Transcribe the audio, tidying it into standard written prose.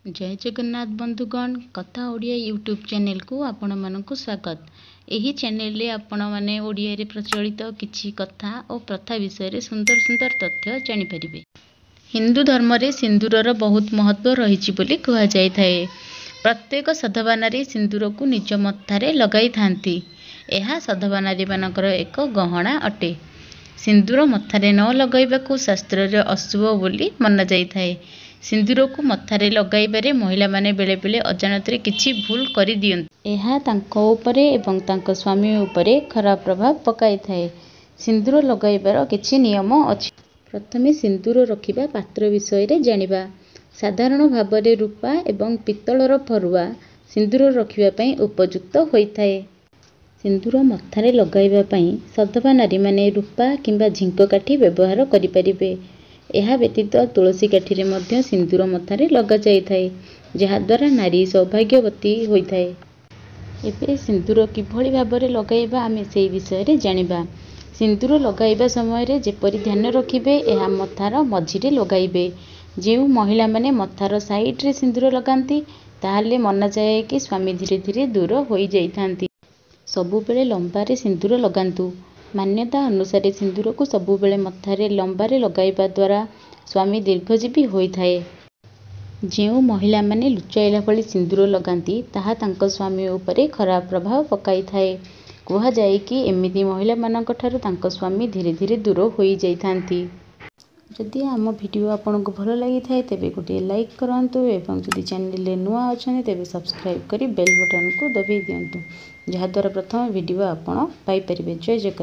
जय जगन्नाथ बंधुगण कथा ओडिया यूट्यूब चैनल को आपण मानक स्वागत। यही चैनल रे आपण माने ओडिया रे प्रचलित किछि कथा और प्रथा विषय रे सुंदर सुंदर तथ्य जानि परिबे। हिंदू धर्म रे सिंदूरर बहुत महत्व रहिछि बोली कहा जाय थाए। प्रत्येक सधवा नारी सिंदूर को निज मथारे लगाई थांती। एहा सधवा नारी मानकर एक गहना अटे। सिंदूर मथारे न लगाइबाकू शास्त्र रे अशुभ बोली मना जाय थाए। सिंदूर को मथारे लगाइबारे महिला माने बेले बेले अजानतरे किछि भूल करि दियंती। एहा तांको उपरे एवं तांको स्वामी उपरे खराब प्रभाव पकाई थाए। सिंदूर लगाइबार किछि नियम अछि। प्रथमे सिंदूर रखिबा पात्र विषय रे जानिबा। साधारण भाबरे रूपा एवं पित्तलर फरुआ सिंदूर रखिबा पई उपयुक्त होइथाए। सिंदूर मथारे लगाइबा पई सधवा नारी माने रूपा किंबा झिंक काठी व्यवहार करि परिबे। एहा व्यतीत तुलसी काठी रे मध्य सिंदूर मथारे लगा जाय थाए, जहा द्वारा नारी सौभाग्यवती होइथाए। एबे सिंदूर किभଳି भाबरे लगाइबा आमे सेही विषय रे जानिबा। सिंदूर लगाइबा समय रे जेपरि ध्यान रखिबे एहा मथार मझिरे लगाइबे। जेउ महिला माने मथार साइड रे सिंदूर लगांती ताहाले मना जाए कि स्वामी धीरे धीरे दूर होई जाइथांती। सबु बेले लंबारे सिंदूर लगांतु। मान्यता अनुसार सिंदूर को सबु बेले मथारे लंबारे लगाइबा द्वारा स्वामी दीर्घजीवी होइथाए। जेउ महिला माने लुचाइला भली सिंदूर लगांती ताहा तांको स्वामी उपरे खराब प्रभाव पकाई थाए। कुहा जाए कि एमिति महिला मानक ठारू तांको स्वामी धीरे धीरे दूर होई जाइथांती। जदि आम वीडियो आपनको भल लागि थाए तेबे गोटे लाइक करंतु एवं जदि चैनल रे नुआ अछने तेबे सब्सक्राइब करी बेल बटन को दबाई दियंतु, जहा द्वारा प्रथम वीडियो आपण पाई परिबे। जय जगन्नाथ।